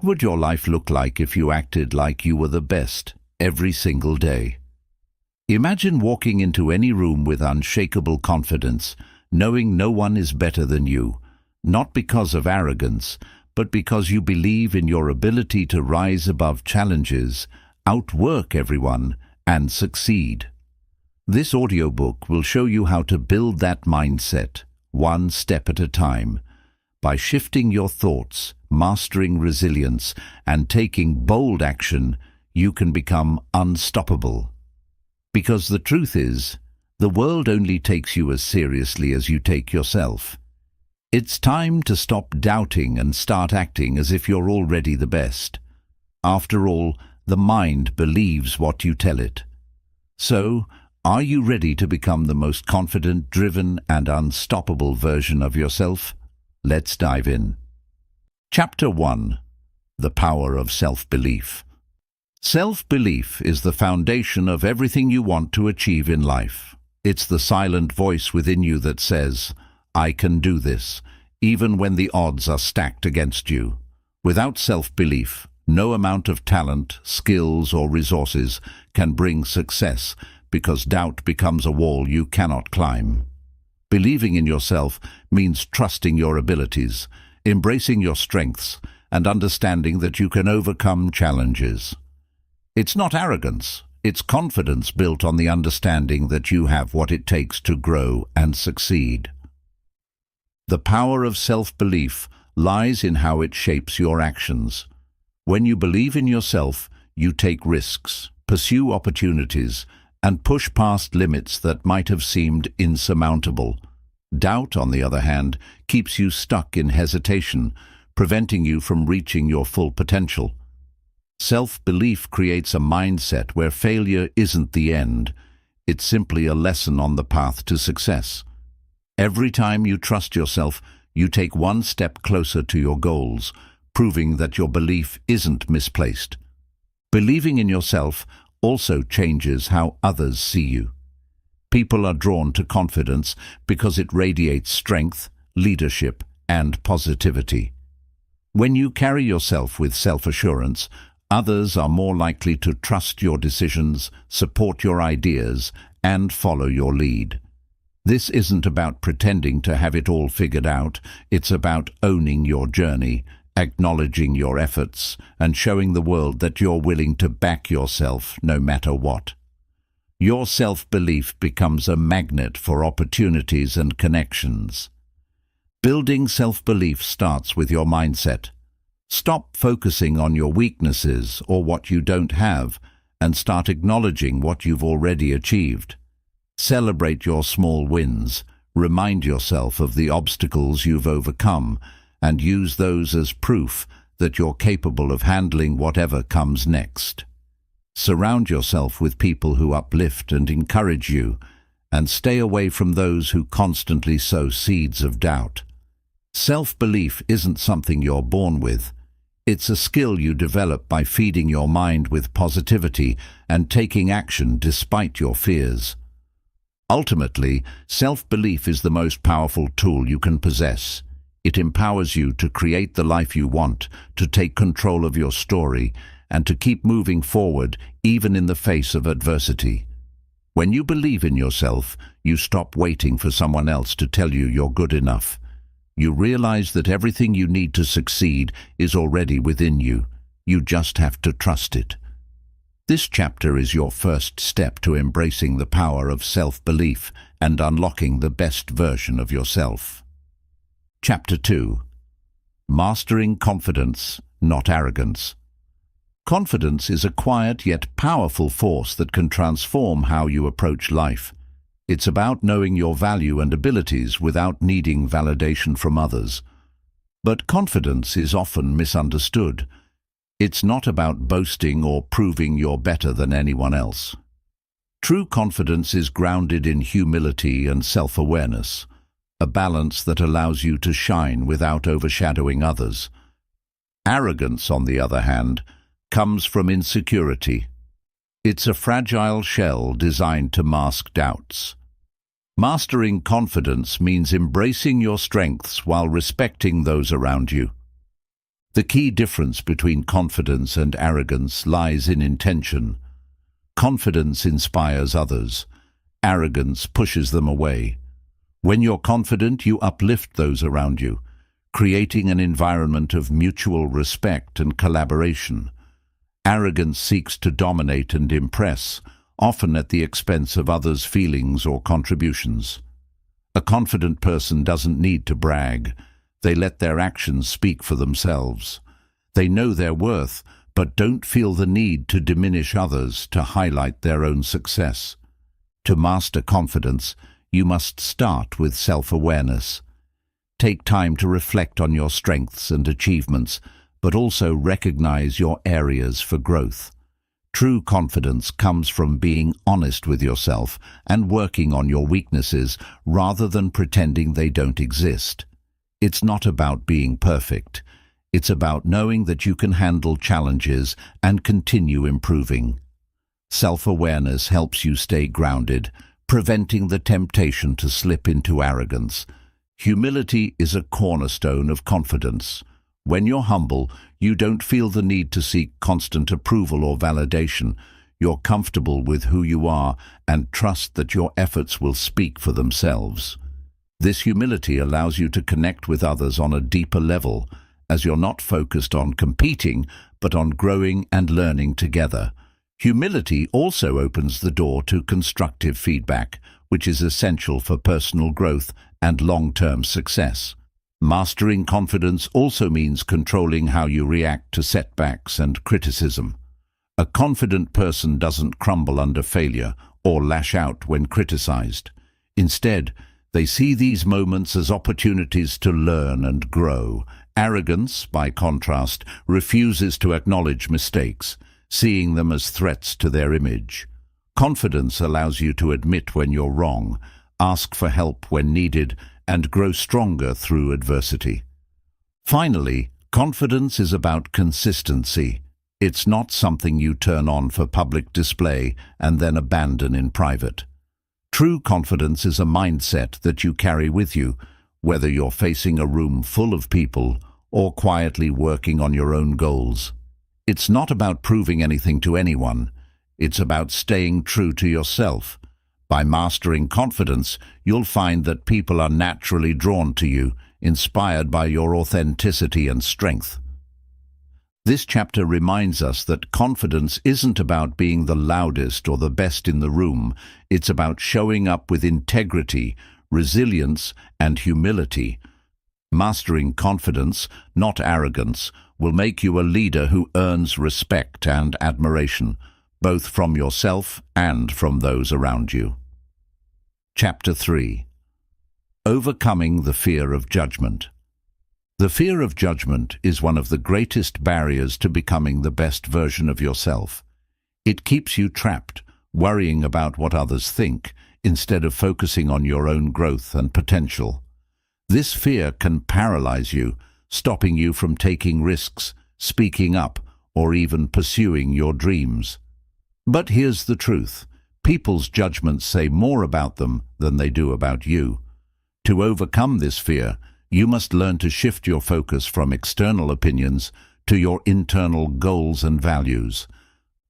What would your life look like if you acted like you were the best every single day? Imagine walking into any room with unshakable confidence, knowing no one is better than you, not because of arrogance, but because you believe in your ability to rise above challenges, outwork everyone, and succeed. This audiobook will show you how to build that mindset, one step at a time. By shifting your thoughts, mastering resilience, and taking bold action, you can become unstoppable. Because the truth is, the world only takes you as seriously as you take yourself. It's time to stop doubting and start acting as if you're already the best. After all, the mind believes what you tell it. So, are you ready to become the most confident, driven, and unstoppable version of yourself? Let's dive in. Chapter 1. The Power of Self-Belief. Self-belief is the foundation of everything you want to achieve in life. It's the silent voice within you that says, "I can do this," even when the odds are stacked against you. Without self-belief, no amount of talent, skills, or resources can bring success, because doubt becomes a wall you cannot climb. Believing in yourself means trusting your abilities, embracing your strengths, and understanding that you can overcome challenges. It's not arrogance, it's confidence built on the understanding that you have what it takes to grow and succeed. The power of self-belief lies in how it shapes your actions. When you believe in yourself, you take risks, pursue opportunities, and push past limits that might have seemed insurmountable. Doubt, on the other hand, keeps you stuck in hesitation, preventing you from reaching your full potential. Self-belief creates a mindset where failure isn't the end, it's simply a lesson on the path to success. Every time you trust yourself, you take one step closer to your goals, proving that your belief isn't misplaced. Believing in yourself also changes how others see you. People are drawn to confidence because it radiates strength, leadership, and positivity. When you carry yourself with self-assurance, others are more likely to trust your decisions, support your ideas, and follow your lead. This isn't about pretending to have it all figured out, it's about owning your journey, acknowledging your efforts, and showing the world that you're willing to back yourself no matter what. Your self-belief becomes a magnet for opportunities and connections. Building self-belief starts with your mindset. Stop focusing on your weaknesses or what you don't have, and start acknowledging what you've already achieved. Celebrate your small wins, remind yourself of the obstacles you've overcome, and use those as proof that you're capable of handling whatever comes next. Surround yourself with people who uplift and encourage you, and stay away from those who constantly sow seeds of doubt. Self-belief isn't something you're born with. It's a skill you develop by feeding your mind with positivity and taking action despite your fears. Ultimately, self-belief is the most powerful tool you can possess. It empowers you to create the life you want, to take control of your story, and to keep moving forward even in the face of adversity. When you believe in yourself, you stop waiting for someone else to tell you you're good enough. You realize that everything you need to succeed is already within you. You just have to trust it. This chapter is your first step to embracing the power of self-belief and unlocking the best version of yourself. Chapter 2. Mastering confidence, not arrogance. Confidence is a quiet yet powerful force that can transform how you approach life. It's about knowing your value and abilities without needing validation from others. But confidence is often misunderstood. It's not about boasting or proving you're better than anyone else. True confidence is grounded in humility and self-awareness, a balance that allows you to shine without overshadowing others. Arrogance, on the other hand, comes from insecurity. It's a fragile shell designed to mask doubts. Mastering confidence means embracing your strengths while respecting those around you. The key difference between confidence and arrogance lies in intention. Confidence inspires others. Arrogance pushes them away. When you're confident, you uplift those around you, creating an environment of mutual respect and collaboration. Arrogance seeks to dominate and impress, often at the expense of others' feelings or contributions. A confident person doesn't need to brag. They let their actions speak for themselves. They know their worth, but don't feel the need to diminish others to highlight their own success. To master confidence, you must start with self-awareness. Take time to reflect on your strengths and achievements, but also recognize your areas for growth. True confidence comes from being honest with yourself and working on your weaknesses rather than pretending they don't exist. It's not about being perfect. It's about knowing that you can handle challenges and continue improving. Self-awareness helps you stay grounded, preventing the temptation to slip into arrogance. Humility is a cornerstone of confidence. When you're humble, you don't feel the need to seek constant approval or validation. You're comfortable with who you are and trust that your efforts will speak for themselves. This humility allows you to connect with others on a deeper level, as you're not focused on competing, but on growing and learning together. Humility also opens the door to constructive feedback, which is essential for personal growth and long-term success. Mastering confidence also means controlling how you react to setbacks and criticism. A confident person doesn't crumble under failure or lash out when criticized. Instead, they see these moments as opportunities to learn and grow. Arrogance, by contrast, refuses to acknowledge mistakes, seeing them as threats to their image. Confidence allows you to admit when you're wrong, ask for help when needed, and grow stronger through adversity. Finally, confidence is about consistency. It's not something you turn on for public display and then abandon in private. True confidence is a mindset that you carry with you, whether you're facing a room full of people or quietly working on your own goals. It's not about proving anything to anyone. It's about staying true to yourself. By mastering confidence, you'll find that people are naturally drawn to you, inspired by your authenticity and strength. This chapter reminds us that confidence isn't about being the loudest or the best in the room. It's about showing up with integrity, resilience, and humility. Mastering confidence, not arrogance, will make you a leader who earns respect and admiration, both from yourself and from those around you. Chapter 3. Overcoming the fear of judgment. The fear of judgment is one of the greatest barriers to becoming the best version of yourself. It keeps you trapped, worrying about what others think, instead of focusing on your own growth and potential. This fear can paralyze you, stopping you from taking risks, speaking up, or even pursuing your dreams. But here's the truth. People's judgments say more about them than they do about you. To overcome this fear, you must learn to shift your focus from external opinions to your internal goals and values.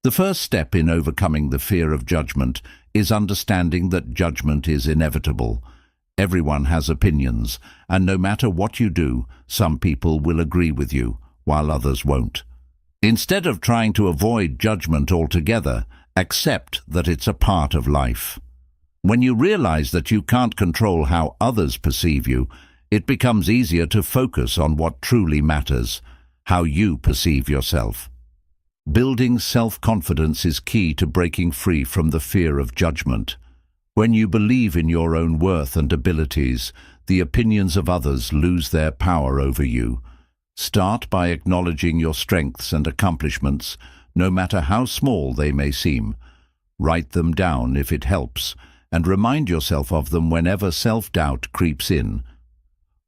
The first step in overcoming the fear of judgment is understanding that judgment is inevitable. Everyone has opinions, and no matter what you do, some people will agree with you, while others won't. Instead of trying to avoid judgment altogether, accept that it's a part of life. When you realize that you can't control how others perceive you, it becomes easier to focus on what truly matters, how you perceive yourself. Building self-confidence is key to breaking free from the fear of judgment. When you believe in your own worth and abilities, the opinions of others lose their power over you. Start by acknowledging your strengths and accomplishments, no matter how small they may seem. Write them down if it helps, and remind yourself of them whenever self-doubt creeps in.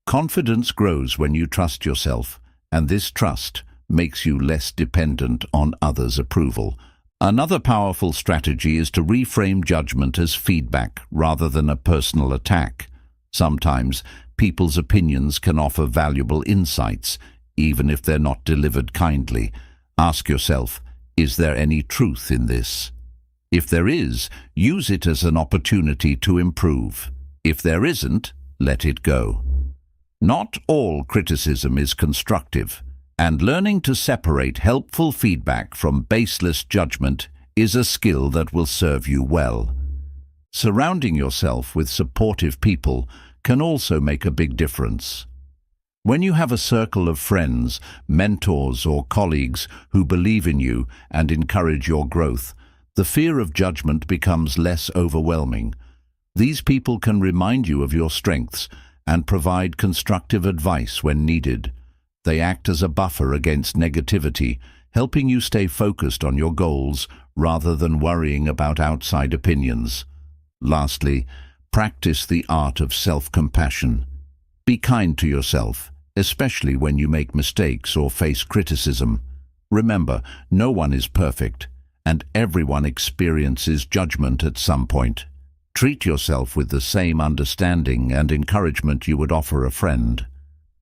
Confidence grows when you trust yourself, and this trust makes you less dependent on others' approval. Another powerful strategy is to reframe judgment as feedback rather than a personal attack. Sometimes, people's opinions can offer valuable insights, even if they're not delivered kindly. Ask yourself, is there any truth in this? If there is, use it as an opportunity to improve. If there isn't, let it go. Not all criticism is constructive, and learning to separate helpful feedback from baseless judgment is a skill that will serve you well. Surrounding yourself with supportive people can also make a big difference. When you have a circle of friends, mentors, or colleagues who believe in you and encourage your growth, the fear of judgment becomes less overwhelming. These people can remind you of your strengths and provide constructive advice when needed. They act as a buffer against negativity, helping you stay focused on your goals rather than worrying about outside opinions. Lastly, practice the art of self-compassion. Be kind to yourself, especially when you make mistakes or face criticism. Remember, no one is perfect, and everyone experiences judgment at some point. Treat yourself with the same understanding and encouragement you would offer a friend.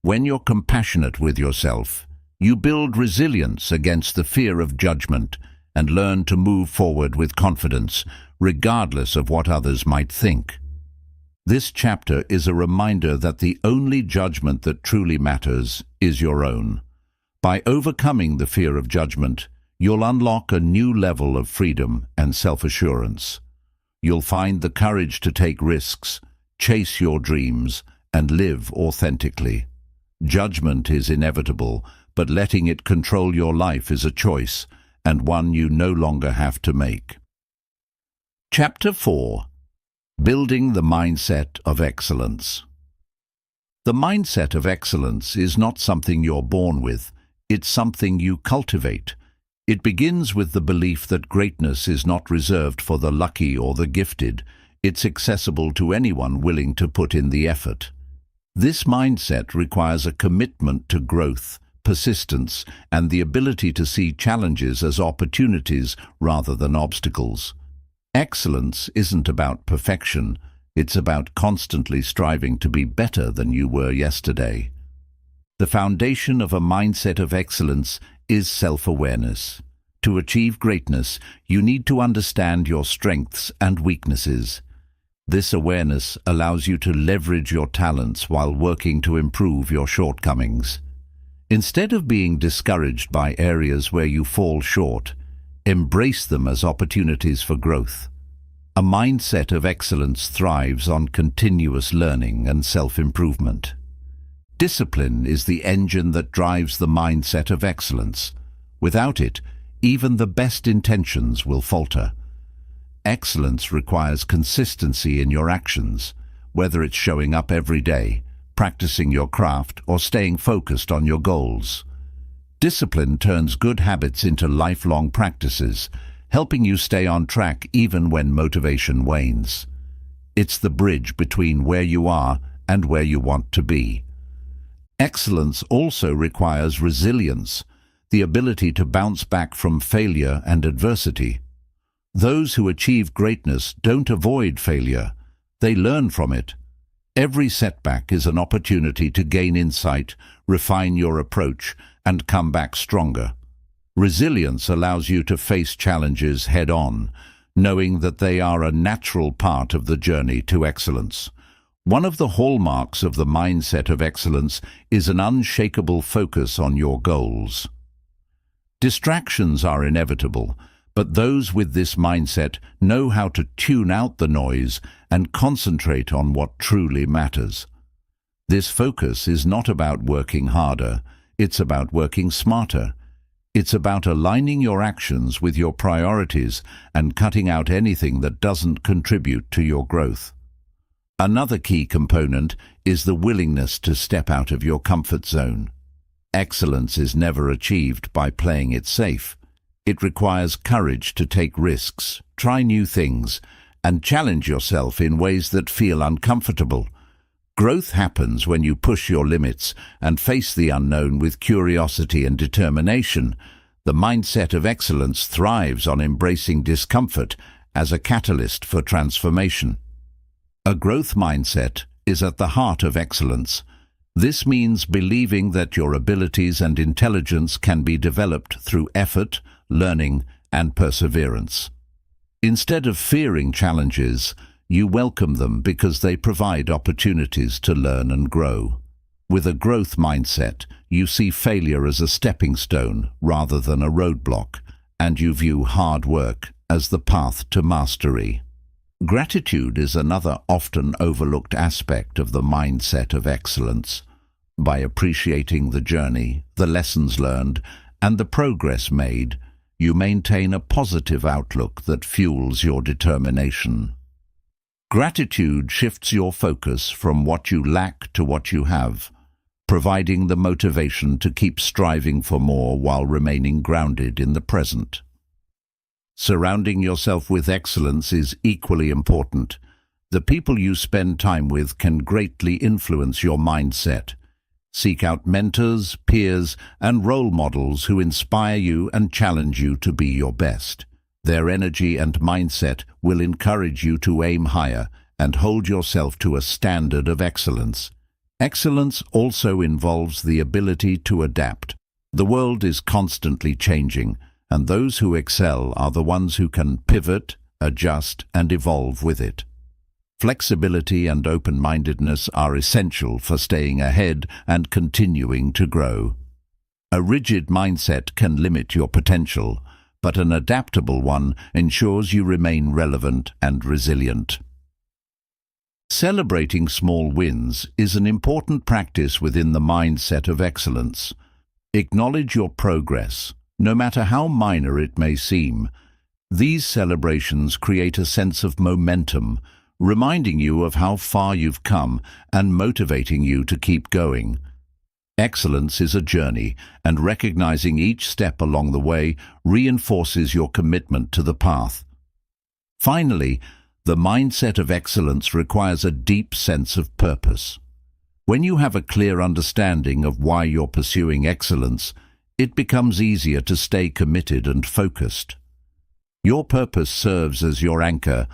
When you're compassionate with yourself, you build resilience against the fear of judgment and learn to move forward with confidence, regardless of what others might think. This chapter is a reminder that the only judgment that truly matters is your own. By overcoming the fear of judgment, you'll unlock a new level of freedom and self-assurance. You'll find the courage to take risks, chase your dreams, and live authentically. Judgment is inevitable, but letting it control your life is a choice, and one you no longer have to make. Chapter 4. Building the Mindset of Excellence. The mindset of excellence is not something you're born with, it's something you cultivate. It begins with the belief that greatness is not reserved for the lucky or the gifted. It's accessible to anyone willing to put in the effort. This mindset requires a commitment to growth, persistence, and the ability to see challenges as opportunities rather than obstacles. Excellence isn't about perfection, it's about constantly striving to be better than you were yesterday. The foundation of a mindset of excellence is self-awareness. To achieve greatness, you need to understand your strengths and weaknesses. This awareness allows you to leverage your talents while working to improve your shortcomings. Instead of being discouraged by areas where you fall short, embrace them as opportunities for growth. A mindset of excellence thrives on continuous learning and self-improvement. Discipline is the engine that drives the mindset of excellence. Without it, even the best intentions will falter. Excellence requires consistency in your actions, whether it's showing up every day, practicing your craft, or staying focused on your goals. Discipline turns good habits into lifelong practices, helping you stay on track even when motivation wanes. It's the bridge between where you are and where you want to be. Excellence also requires resilience, the ability to bounce back from failure and adversity. Those who achieve greatness don't avoid failure, they learn from it. Every setback is an opportunity to gain insight, refine your approach, and come back stronger. Resilience allows you to face challenges head-on, knowing that they are a natural part of the journey to excellence. One of the hallmarks of the mindset of excellence is an unshakable focus on your goals. Distractions are inevitable, but those with this mindset know how to tune out the noise and concentrate on what truly matters. This focus is not about working harder, it's about working smarter. It's about aligning your actions with your priorities and cutting out anything that doesn't contribute to your growth. Another key component is the willingness to step out of your comfort zone. Excellence is never achieved by playing it safe. It requires courage to take risks, try new things, and challenge yourself in ways that feel uncomfortable. Growth happens when you push your limits and face the unknown with curiosity and determination. The mindset of excellence thrives on embracing discomfort as a catalyst for transformation. A growth mindset is at the heart of excellence. This means believing that your abilities and intelligence can be developed through effort, learning, and perseverance. Instead of fearing challenges, you welcome them because they provide opportunities to learn and grow. With a growth mindset, you see failure as a stepping stone rather than a roadblock, and you view hard work as the path to mastery. Gratitude is another often overlooked aspect of the mindset of excellence. By appreciating the journey, the lessons learned, and the progress made, you maintain a positive outlook that fuels your determination. Gratitude shifts your focus from what you lack to what you have, providing the motivation to keep striving for more while remaining grounded in the present. Surrounding yourself with excellence is equally important. The people you spend time with can greatly influence your mindset. Seek out mentors, peers, and role models who inspire you and challenge you to be your best. Their energy and mindset will encourage you to aim higher and hold yourself to a standard of excellence. Excellence also involves the ability to adapt. The world is constantly changing, and those who excel are the ones who can pivot, adjust, and evolve with it. Flexibility and open-mindedness are essential for staying ahead and continuing to grow. A rigid mindset can limit your potential, but an adaptable one ensures you remain relevant and resilient. Celebrating small wins is an important practice within the mindset of excellence. Acknowledge your progress, no matter how minor it may seem. These celebrations create a sense of momentum, reminding you of how far you've come and motivating you to keep going. Excellence is a journey, and recognizing each step along the way reinforces your commitment to the path. Finally, the mindset of excellence requires a deep sense of purpose. When you have a clear understanding of why you're pursuing excellence, it becomes easier to stay committed and focused. Your purpose serves as your anchor,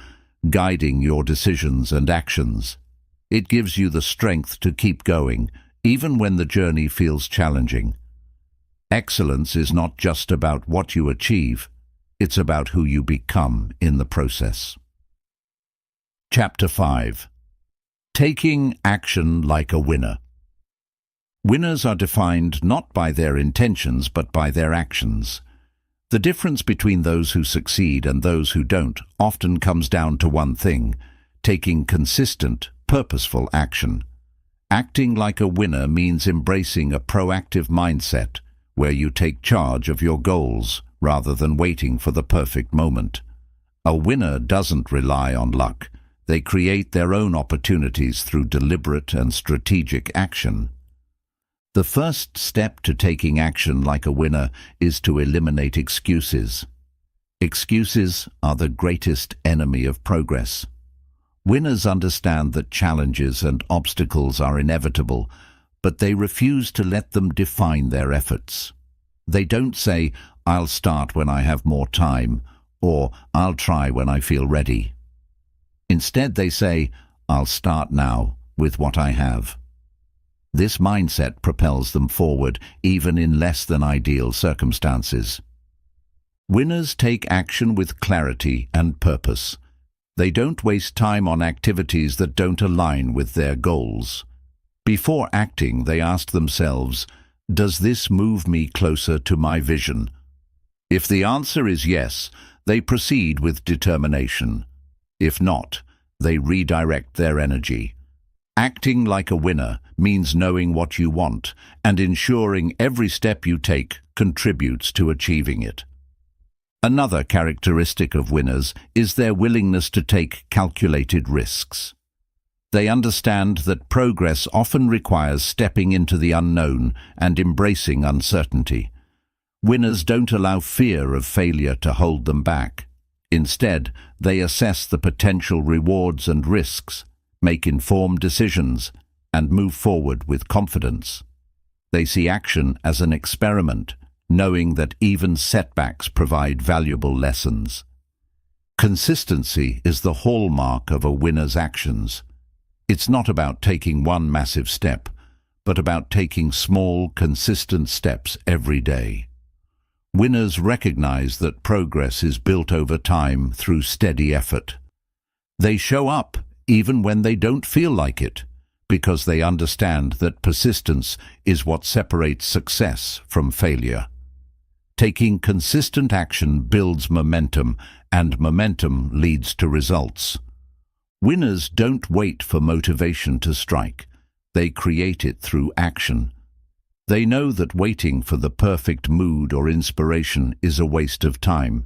guiding your decisions and actions. It gives you the strength to keep going, even when the journey feels challenging. Excellence is not just about what you achieve, it's about who you become in the process. Chapter 5. Taking action like a winner. Winners are defined not by their intentions but by their actions. The difference between those who succeed and those who don't often comes down to one thing: taking consistent, purposeful action. Acting like a winner means embracing a proactive mindset, where you take charge of your goals rather than waiting for the perfect moment. A winner doesn't rely on luck. They create their own opportunities through deliberate and strategic action. The first step to taking action like a winner is to eliminate excuses. Excuses are the greatest enemy of progress. Winners understand that challenges and obstacles are inevitable, but they refuse to let them define their efforts. They don't say, "I'll start when I have more time," or "I'll try when I feel ready." Instead, they say, "I'll start now with what I have." This mindset propels them forward, even in less than ideal circumstances. Winners take action with clarity and purpose. They don't waste time on activities that don't align with their goals. Before acting, they ask themselves, "Does this move me closer to my vision?" If the answer is yes, they proceed with determination. If not, they redirect their energy. Acting like a winner means knowing what you want and ensuring every step you take contributes to achieving it. Another characteristic of winners is their willingness to take calculated risks. They understand that progress often requires stepping into the unknown and embracing uncertainty. Winners don't allow fear of failure to hold them back. Instead, they assess the potential rewards and risks, make informed decisions, and move forward with confidence. They see action as an experiment, knowing that even setbacks provide valuable lessons. Consistency is the hallmark of a winner's actions. It's not about taking one massive step, but about taking small, consistent steps every day. Winners recognize that progress is built over time through steady effort. They show up even when they don't feel like it, because they understand that persistence is what separates success from failure. Taking consistent action builds momentum, and momentum leads to results. Winners don't wait for motivation to strike. They create it through action. They know that waiting for the perfect mood or inspiration is a waste of time.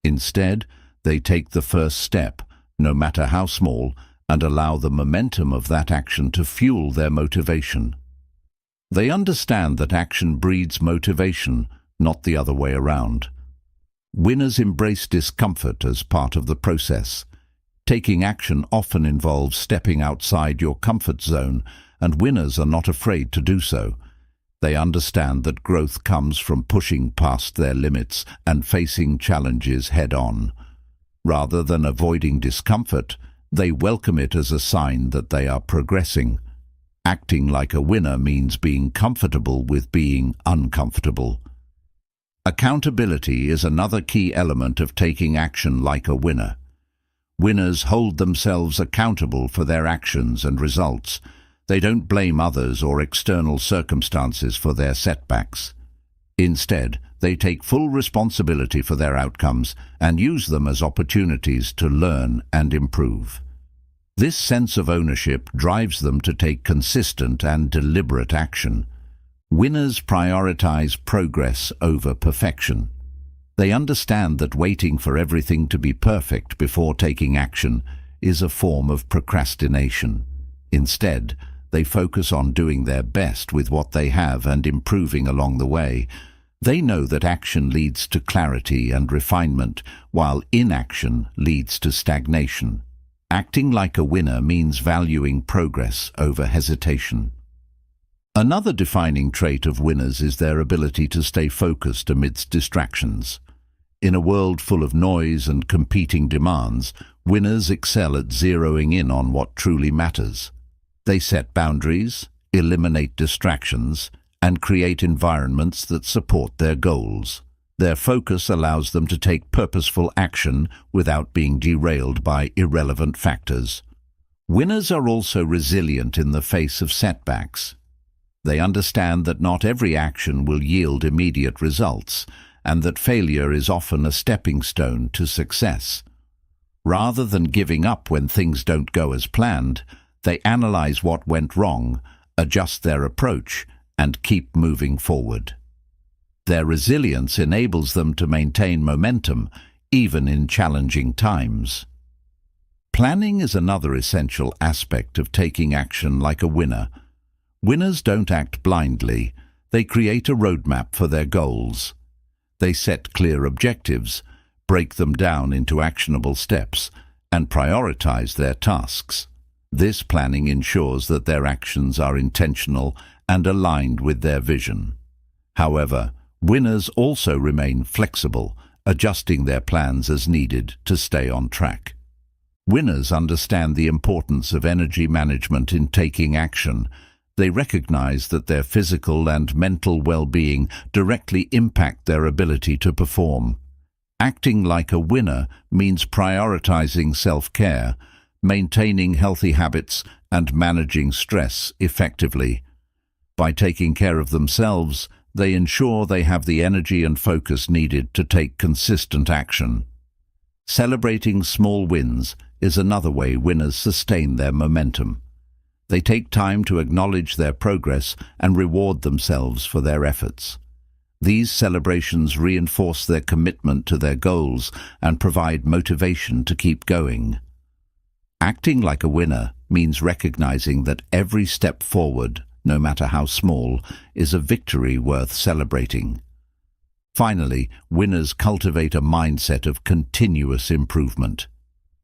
Instead, they take the first step, no matter how small, and allow the momentum of that action to fuel their motivation. They understand that action breeds motivation, not the other way around. Winners embrace discomfort as part of the process. Taking action often involves stepping outside your comfort zone, and winners are not afraid to do so. They understand that growth comes from pushing past their limits and facing challenges head-on. Rather than avoiding discomfort, they welcome it as a sign that they are progressing. Acting like a winner means being comfortable with being uncomfortable. Accountability is another key element of taking action like a winner. Winners hold themselves accountable for their actions and results. They don't blame others or external circumstances for their setbacks. Instead, they take full responsibility for their outcomes and use them as opportunities to learn and improve. This sense of ownership drives them to take consistent and deliberate action. Winners prioritize progress over perfection. They understand that waiting for everything to be perfect before taking action is a form of procrastination. Instead, they focus on doing their best with what they have and improving along the way. They know that action leads to clarity and refinement, while inaction leads to stagnation. Acting like a winner means valuing progress over hesitation. Another defining trait of winners is their ability to stay focused amidst distractions. In a world full of noise and competing demands, winners excel at zeroing in on what truly matters. They set boundaries, eliminate distractions, and create environments that support their goals. Their focus allows them to take purposeful action without being derailed by irrelevant factors. Winners are also resilient in the face of setbacks. They understand that not every action will yield immediate results, and that failure is often a stepping stone to success. Rather than giving up when things don't go as planned, they analyze what went wrong, adjust their approach, and keep moving forward. Their resilience enables them to maintain momentum, even in challenging times. Planning is another essential aspect of taking action like a winner. Winners don't act blindly. They create a roadmap for their goals. They set clear objectives, break them down into actionable steps, and prioritize their tasks. This planning ensures that their actions are intentional and aligned with their vision. However, winners also remain flexible, adjusting their plans as needed to stay on track. Winners understand the importance of energy management in taking action. They recognize that their physical and mental well-being directly impact their ability to perform. Acting like a winner means prioritizing self-care, maintaining healthy habits, and managing stress effectively. By taking care of themselves, they ensure they have the energy and focus needed to take consistent action. Celebrating small wins is another way winners sustain their momentum. They take time to acknowledge their progress and reward themselves for their efforts. These celebrations reinforce their commitment to their goals and provide motivation to keep going. Acting like a winner means recognizing that every step forward, no matter how small, is a victory worth celebrating. Finally, winners cultivate a mindset of continuous improvement.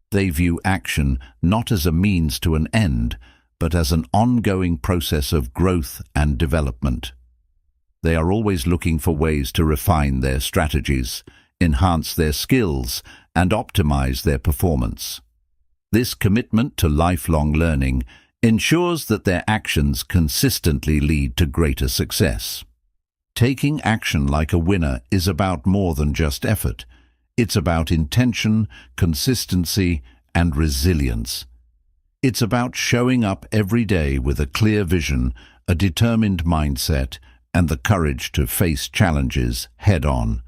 They view action not as a means to an end, but as an ongoing process of growth and development. They are always looking for ways to refine their strategies, enhance their skills, and optimize their performance. This commitment to lifelong learning ensures that their actions consistently lead to greater success. Taking action like a winner is about more than just effort. It's about intention, consistency, and resilience. It's about showing up every day with a clear vision, a determined mindset, and the courage to face challenges head-on.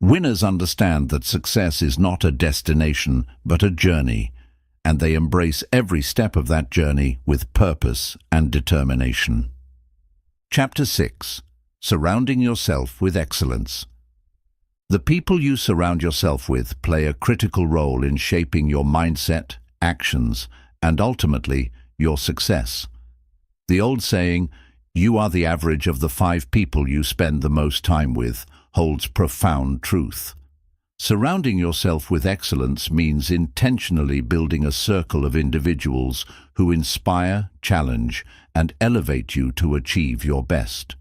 Winners understand that success is not a destination, but a journey, and they embrace every step of that journey with purpose and determination. Chapter 6. Surrounding yourself with excellence. The people you surround yourself with play a critical role in shaping your mindset, actions, and ultimately, your success. The old saying, "You are the average of the 5 people you spend the most time with," holds profound truth. Surrounding yourself with excellence means intentionally building a circle of individuals who inspire, challenge, and elevate you to achieve your best.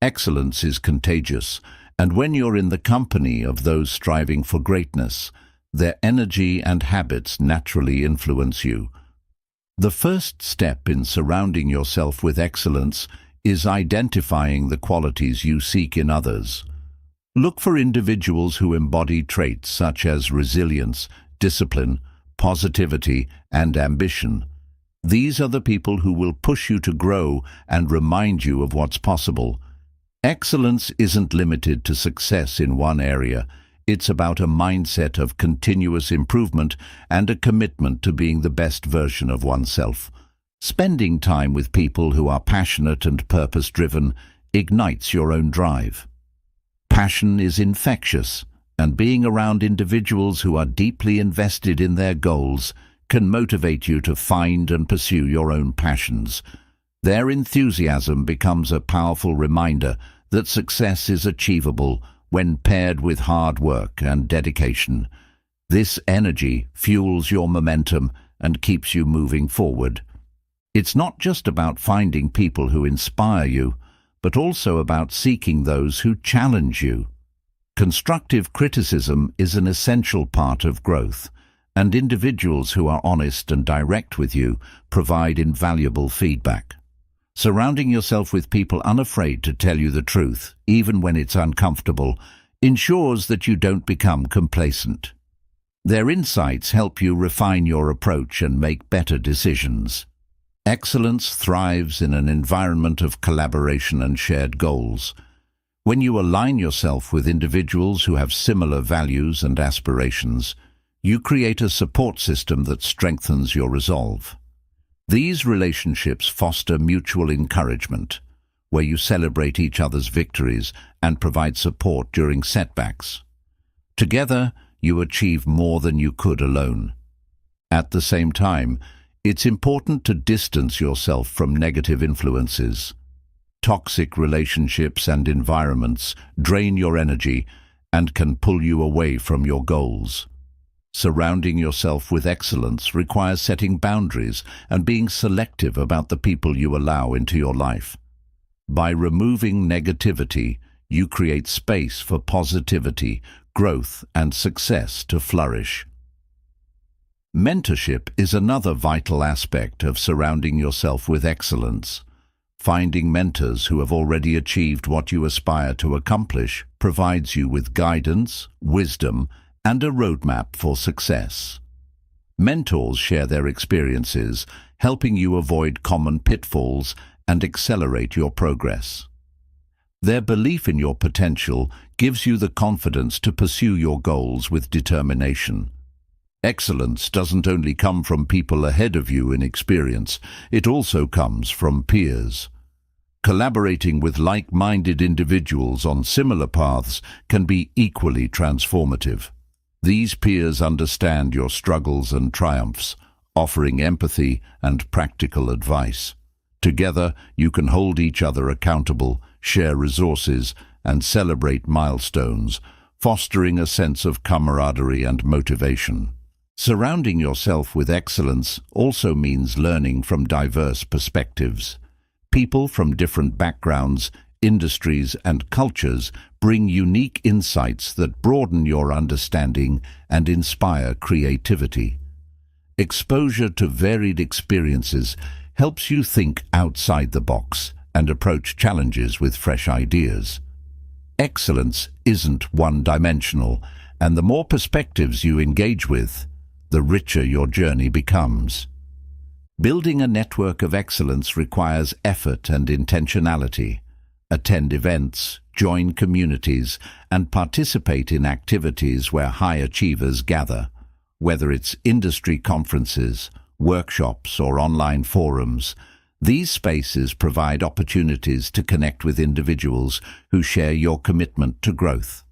Excellence is contagious, and when you're in the company of those striving for greatness, their energy and habits naturally influence you. The first step in surrounding yourself with excellence is identifying the qualities you seek in others. Look for individuals who embody traits such as resilience, discipline, positivity, and ambition. These are the people who will push you to grow and remind you of what's possible. Excellence isn't limited to success in one area. It's about a mindset of continuous improvement and a commitment to being the best version of oneself. Spending time with people who are passionate and purpose-driven ignites your own drive. Passion is infectious, and being around individuals who are deeply invested in their goals can motivate you to find and pursue your own passions. Their enthusiasm becomes a powerful reminder that success is achievable when paired with hard work and dedication. This energy fuels your momentum and keeps you moving forward. It's not just about finding people who inspire you, but also about seeking those who challenge you. Constructive criticism is an essential part of growth, and individuals who are honest and direct with you provide invaluable feedback. Surrounding yourself with people unafraid to tell you the truth, even when it's uncomfortable, ensures that you don't become complacent. Their insights help you refine your approach and make better decisions. Excellence thrives in an environment of collaboration and shared goals. When you align yourself with individuals who have similar values and aspirations, you create a support system that strengthens your resolve. These relationships foster mutual encouragement, where you celebrate each other's victories and provide support during setbacks. Together, you achieve more than you could alone. At the same time, it's important to distance yourself from negative influences. Toxic relationships and environments drain your energy and can pull you away from your goals. Surrounding yourself with excellence requires setting boundaries and being selective about the people you allow into your life. By removing negativity, you create space for positivity, growth, and success to flourish. Mentorship is another vital aspect of surrounding yourself with excellence. Finding mentors who have already achieved what you aspire to accomplish provides you with guidance, wisdom, and a roadmap for success. Mentors share their experiences, helping you avoid common pitfalls and accelerate your progress. Their belief in your potential gives you the confidence to pursue your goals with determination. Excellence doesn't only come from people ahead of you in experience, it also comes from peers. Collaborating with like-minded individuals on similar paths can be equally transformative. These peers understand your struggles and triumphs, offering empathy and practical advice. Together, you can hold each other accountable, share resources, and celebrate milestones, fostering a sense of camaraderie and motivation. Surrounding yourself with excellence also means learning from diverse perspectives. People from different backgrounds, industries, and cultures bring unique insights that broaden your understanding and inspire creativity. Exposure to varied experiences helps you think outside the box and approach challenges with fresh ideas. Excellence isn't one-dimensional, and the more perspectives you engage with, the richer your journey becomes. Building a network of excellence requires effort and intentionality. Attend events, join communities, and participate in activities where high achievers gather. Whether it's industry conferences, workshops, or online forums, these spaces provide opportunities to connect with individuals who share your commitment to growth.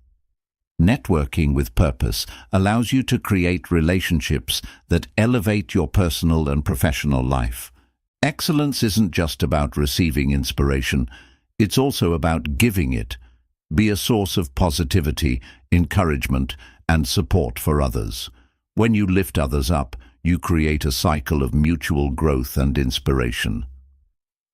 Networking with purpose allows you to create relationships that elevate your personal and professional life. Excellence isn't just about receiving inspiration, it's also about giving it. Be a source of positivity, encouragement, and support for others. When you lift others up, you create a cycle of mutual growth and inspiration.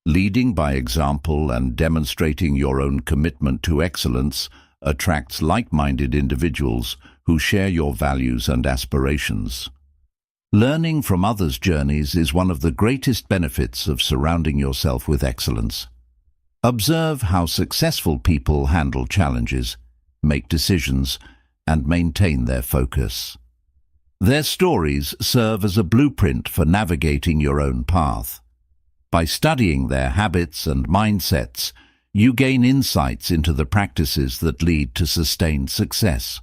Leading by example and demonstrating your own commitment to excellence attracts like-minded individuals who share your values and aspirations. Learning from others' journeys is one of the greatest benefits of surrounding yourself with excellence. Observe how successful people handle challenges, make decisions, and maintain their focus. Their stories serve as a blueprint for navigating your own path. By studying their habits and mindsets, you gain insights into the practices that lead to sustained success.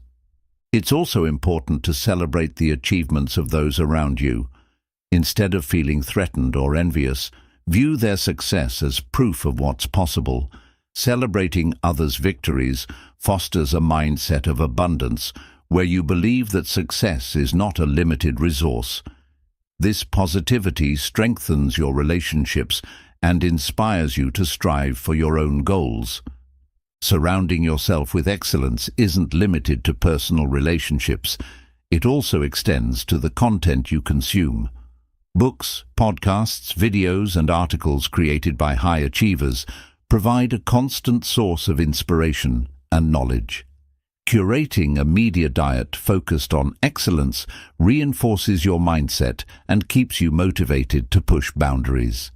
It's also important to celebrate the achievements of those around you. Instead of feeling threatened or envious, view their success as proof of what's possible. Celebrating others' victories fosters a mindset of abundance where you believe that success is not a limited resource. This positivity strengthens your relationships and inspires you to strive for your own goals. Surrounding yourself with excellence isn't limited to personal relationships. It also extends to the content you consume. Books, podcasts, videos, and articles created by high achievers provide a constant source of inspiration and knowledge. Curating a media diet focused on excellence reinforces your mindset and keeps you motivated to push boundaries.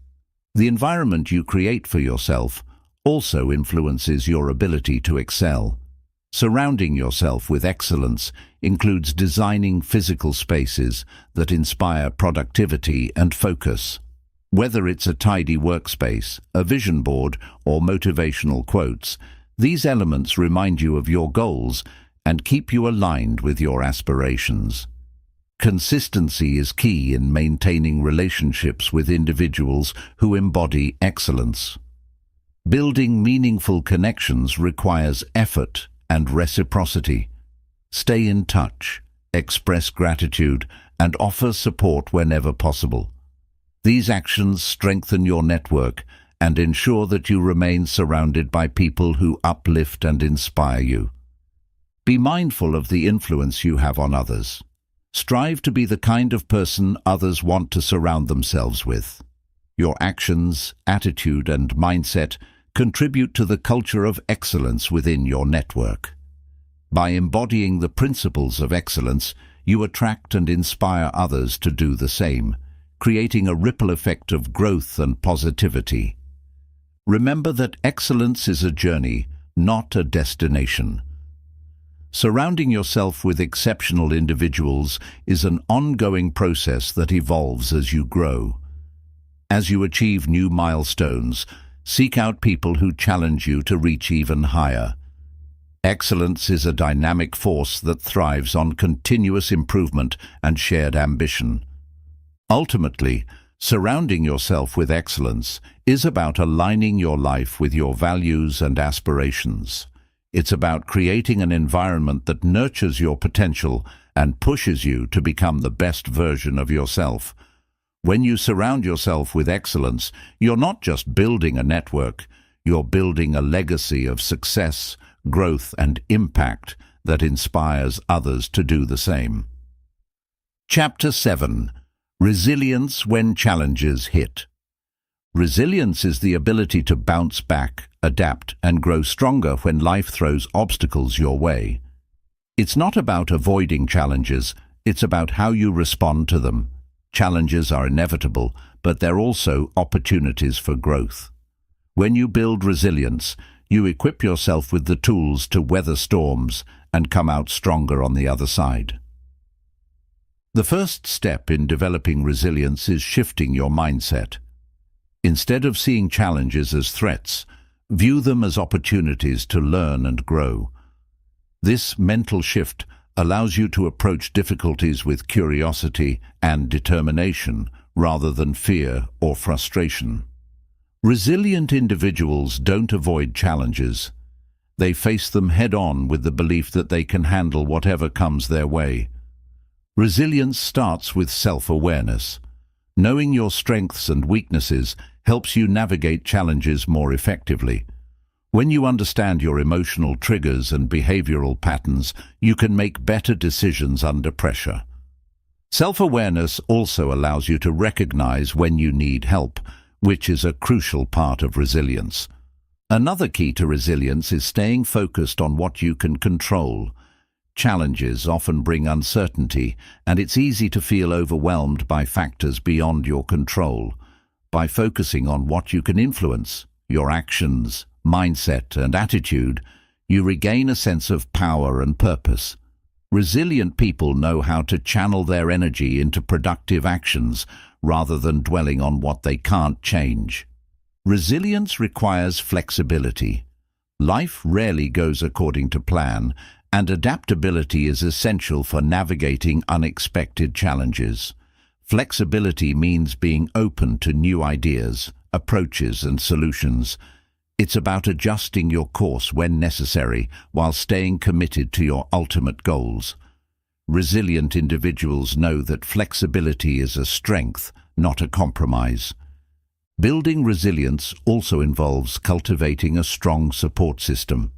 The environment you create for yourself also influences your ability to excel. Surrounding yourself with excellence includes designing physical spaces that inspire productivity and focus. Whether it's a tidy workspace, a vision board, or motivational quotes, these elements remind you of your goals and keep you aligned with your aspirations. Consistency is key in maintaining relationships with individuals who embody excellence. Building meaningful connections requires effort and reciprocity. Stay in touch, express gratitude, and offer support whenever possible. These actions strengthen your network and ensure that you remain surrounded by people who uplift and inspire you. Be mindful of the influence you have on others. Strive to be the kind of person others want to surround themselves with. Your actions, attitude, and mindset contribute to the culture of excellence within your network. By embodying the principles of excellence, you attract and inspire others to do the same, creating a ripple effect of growth and positivity. Remember that excellence is a journey, not a destination. Surrounding yourself with exceptional individuals is an ongoing process that evolves as you grow. As you achieve new milestones, seek out people who challenge you to reach even higher. Excellence is a dynamic force that thrives on continuous improvement and shared ambition. Ultimately, surrounding yourself with excellence is about aligning your life with your values and aspirations. It's about creating an environment that nurtures your potential and pushes you to become the best version of yourself. When you surround yourself with excellence, you're not just building a network, you're building a legacy of success, growth, and impact that inspires others to do the same. Chapter 7. Resilience when challenges hit. Resilience is the ability to bounce back, adapt, and grow stronger when life throws obstacles your way. It's not about avoiding challenges, it's about how you respond to them. Challenges are inevitable, but they're also opportunities for growth. When you build resilience, you equip yourself with the tools to weather storms and come out stronger on the other side. The first step in developing resilience is shifting your mindset. Instead of seeing challenges as threats, view them as opportunities to learn and grow. This mental shift allows you to approach difficulties with curiosity and determination rather than fear or frustration. Resilient individuals don't avoid challenges. They face them head-on with the belief that they can handle whatever comes their way. Resilience starts with self-awareness. Knowing your strengths and weaknesses helps you navigate challenges more effectively. When you understand your emotional triggers and behavioral patterns, you can make better decisions under pressure. Self-awareness also allows you to recognize when you need help, which is a crucial part of resilience. Another key to resilience is staying focused on what you can control. Challenges often bring uncertainty, and it's easy to feel overwhelmed by factors beyond your control. By focusing on what you can influence, your actions, mindset, and attitude, you regain a sense of power and purpose. Resilient people know how to channel their energy into productive actions rather than dwelling on what they can't change. Resilience requires flexibility. Life rarely goes according to plan, and adaptability is essential for navigating unexpected challenges. Flexibility means being open to new ideas, approaches, and solutions. It's about adjusting your course when necessary while staying committed to your ultimate goals. Resilient individuals know that flexibility is a strength, not a compromise. Building resilience also involves cultivating a strong support system.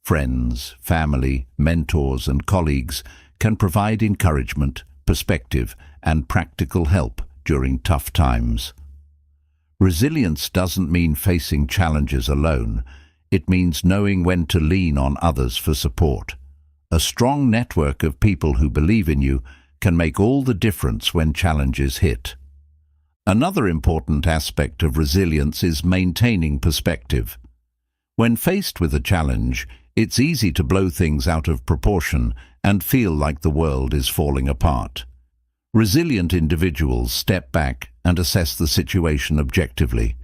Friends, family, mentors, and colleagues can provide encouragement, perspective, and practical help during tough times. Resilience doesn't mean facing challenges alone. It means knowing when to lean on others for support. A strong network of people who believe in you can make all the difference when challenges hit. Another important aspect of resilience is maintaining perspective. When faced with a challenge, it's easy to blow things out of proportion and feel like the world is falling apart. Resilient individuals step back and assess the situation objectively.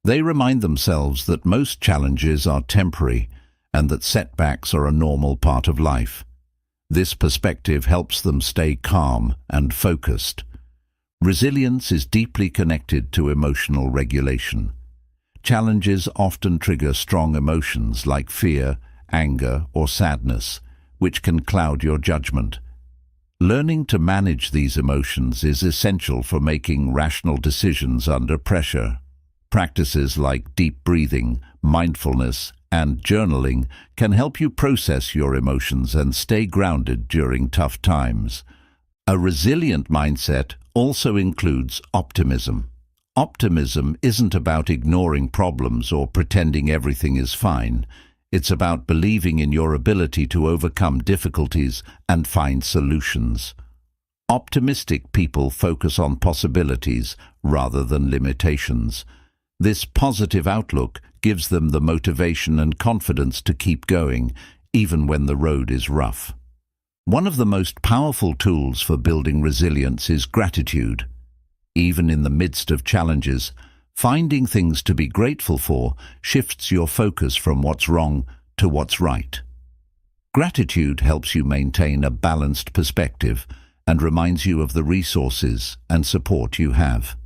They remind themselves that most challenges are temporary and that setbacks are a normal part of life. This perspective helps them stay calm and focused. Resilience is deeply connected to emotional regulation. Challenges often trigger strong emotions like fear, anger, or sadness, which can cloud your judgment. Learning to manage these emotions is essential for making rational decisions under pressure. Practices like deep breathing, mindfulness, and journaling can help you process your emotions and stay grounded during tough times. A resilient mindset also includes optimism. Optimism isn't about ignoring problems or pretending everything is fine. It's about believing in your ability to overcome difficulties and find solutions. Optimistic people focus on possibilities rather than limitations. This positive outlook gives them the motivation and confidence to keep going, even when the road is rough. One of the most powerful tools for building resilience is gratitude. Even in the midst of challenges, finding things to be grateful for shifts your focus from what's wrong to what's right. Gratitude helps you maintain a balanced perspective and reminds you of the resources and support you have.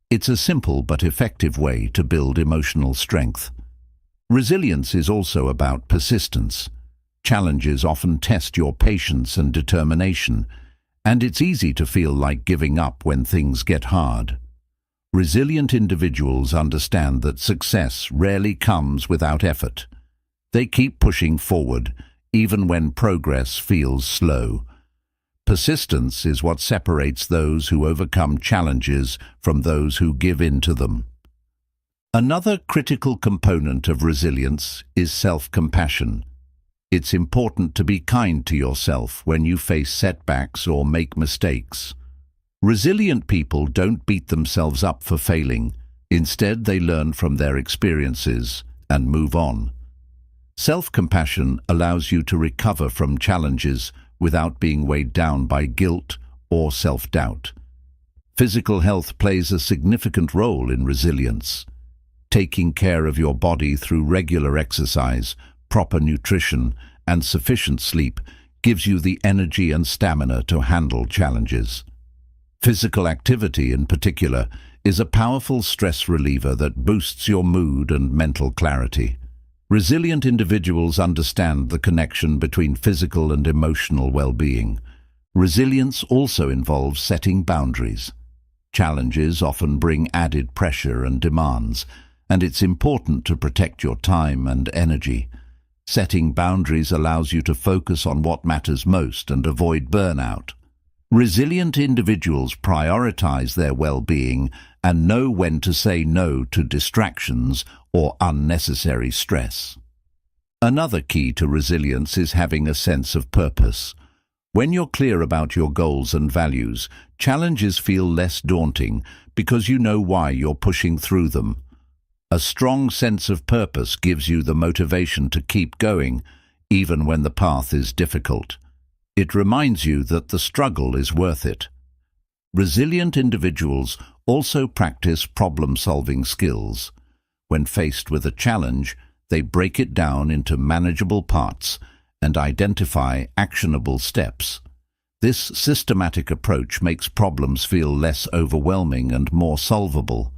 It's a simple but effective way to build emotional strength. Resilience is also about persistence. Challenges often test your patience and determination, and it's easy to feel like giving up when things get hard. Resilient individuals understand that success rarely comes without effort. They keep pushing forward, even when progress feels slow. Persistence is what separates those who overcome challenges from those who give in to them. Another critical component of resilience is self-compassion. It's important to be kind to yourself when you face setbacks or make mistakes. Resilient people don't beat themselves up for failing. Instead, they learn from their experiences and move on. Self-compassion allows you to recover from challenges without being weighed down by guilt or self-doubt. Physical health plays a significant role in resilience. Taking care of your body through regular exercise, proper nutrition, and sufficient sleep gives you the energy and stamina to handle challenges. Physical activity, in particular, is a powerful stress reliever that boosts your mood and mental clarity. Resilient individuals understand the connection between physical and emotional well-being. Resilience also involves setting boundaries. Challenges often bring added pressure and demands, and it's important to protect your time and energy. Setting boundaries allows you to focus on what matters most and avoid burnout. Resilient individuals prioritize their well-being and know when to say no to distractions or unnecessary stress. Another key to resilience is having a sense of purpose. When you're clear about your goals and values, challenges feel less daunting because you know why you're pushing through them. A strong sense of purpose gives you the motivation to keep going, even when the path is difficult. It reminds you that the struggle is worth it. Resilient individuals also practice problem-solving skills. When faced with a challenge, they break it down into manageable parts and identify actionable steps. This systematic approach makes problems feel less overwhelming and more solvable.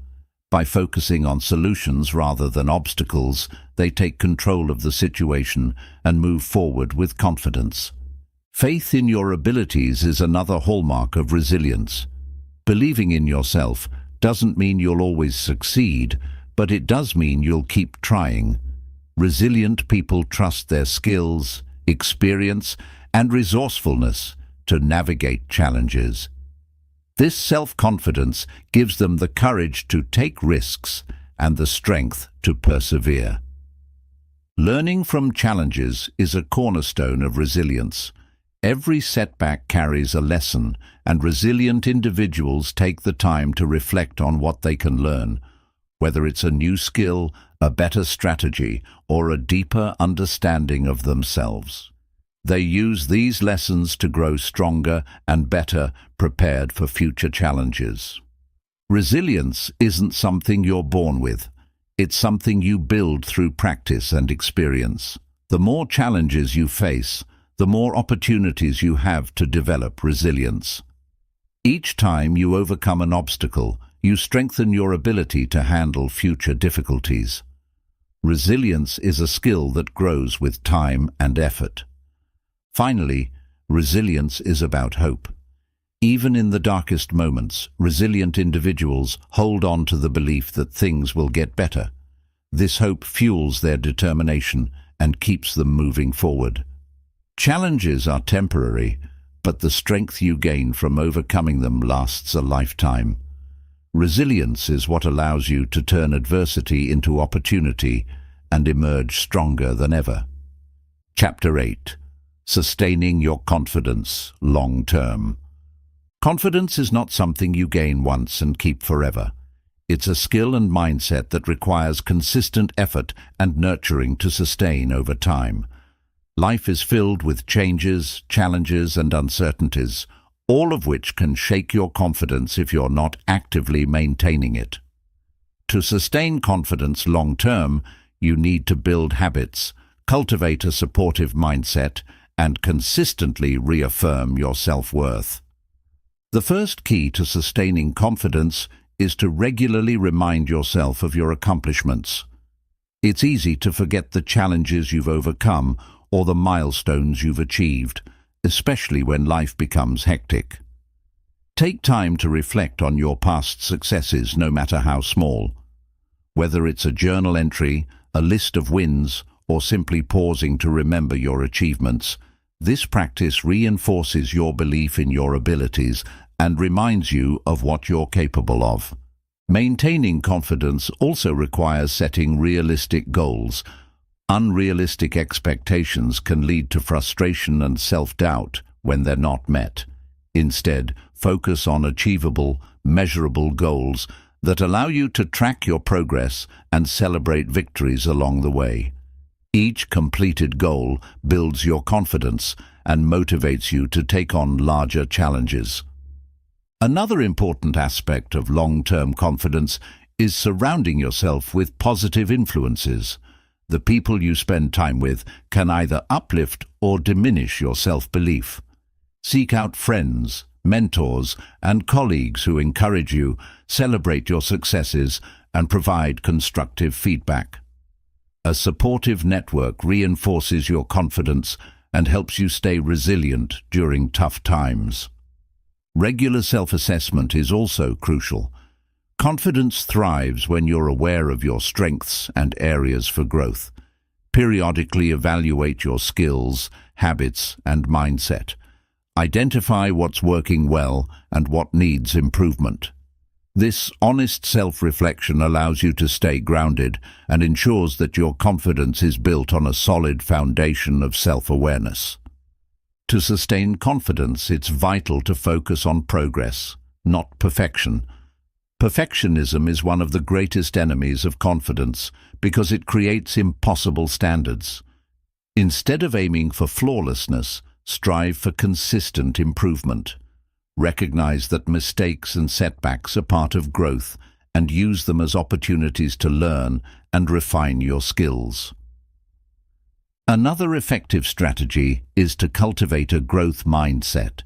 By focusing on solutions rather than obstacles, they take control of the situation and move forward with confidence. Faith in your abilities is another hallmark of resilience. Believing in yourself doesn't mean you'll always succeed, but it does mean you'll keep trying. Resilient people trust their skills, experience, and resourcefulness to navigate challenges. This self-confidence gives them the courage to take risks and the strength to persevere. Learning from challenges is a cornerstone of resilience. Every setback carries a lesson, and resilient individuals take the time to reflect on what they can learn, whether it's a new skill, a better strategy, or a deeper understanding of themselves. They use these lessons to grow stronger and better prepared for future challenges. Resilience isn't something you're born with. It's something you build through practice and experience. The more challenges you face, the more opportunities you have to develop resilience. Each time you overcome an obstacle, you strengthen your ability to handle future difficulties. Resilience is a skill that grows with time and effort. Finally, resilience is about hope. Even in the darkest moments, resilient individuals hold on to the belief that things will get better. This hope fuels their determination and keeps them moving forward. Challenges are temporary, but the strength you gain from overcoming them lasts a lifetime. Resilience is what allows you to turn adversity into opportunity and emerge stronger than ever. Chapter 8. Sustaining your confidence long-term. Confidence is not something you gain once and keep forever. It's a skill and mindset that requires consistent effort and nurturing to sustain over time. Life is filled with changes, challenges, and uncertainties, all of which can shake your confidence if you're not actively maintaining it. To sustain confidence long-term, you need to build habits, cultivate a supportive mindset, and consistently reaffirm your self-worth. The first key to sustaining confidence is to regularly remind yourself of your accomplishments. It's easy to forget the challenges you've overcome or the milestones you've achieved, especially when life becomes hectic. Take time to reflect on your past successes, no matter how small. Whether it's a journal entry, a list of wins, or simply pausing to remember your achievements, this practice reinforces your belief in your abilities and reminds you of what you're capable of. Maintaining confidence also requires setting realistic goals. Unrealistic expectations can lead to frustration and self-doubt when they're not met. Instead, focus on achievable, measurable goals that allow you to track your progress and celebrate victories along the way. Each completed goal builds your confidence and motivates you to take on larger challenges. Another important aspect of long-term confidence is surrounding yourself with positive influences. The people you spend time with can either uplift or diminish your self-belief. Seek out friends, mentors, and colleagues who encourage you, celebrate your successes, and provide constructive feedback. A supportive network reinforces your confidence and helps you stay resilient during tough times. Regular self-assessment is also crucial. Confidence thrives when you're aware of your strengths and areas for growth. Periodically evaluate your skills, habits, and mindset. Identify what's working well and what needs improvement. This honest self-reflection allows you to stay grounded and ensures that your confidence is built on a solid foundation of self-awareness. To sustain confidence, it's vital to focus on progress, not perfection. Perfectionism is one of the greatest enemies of confidence because it creates impossible standards. Instead of aiming for flawlessness, strive for consistent improvement. Recognize that mistakes and setbacks are part of growth and use them as opportunities to learn and refine your skills. Another effective strategy is to cultivate a growth mindset.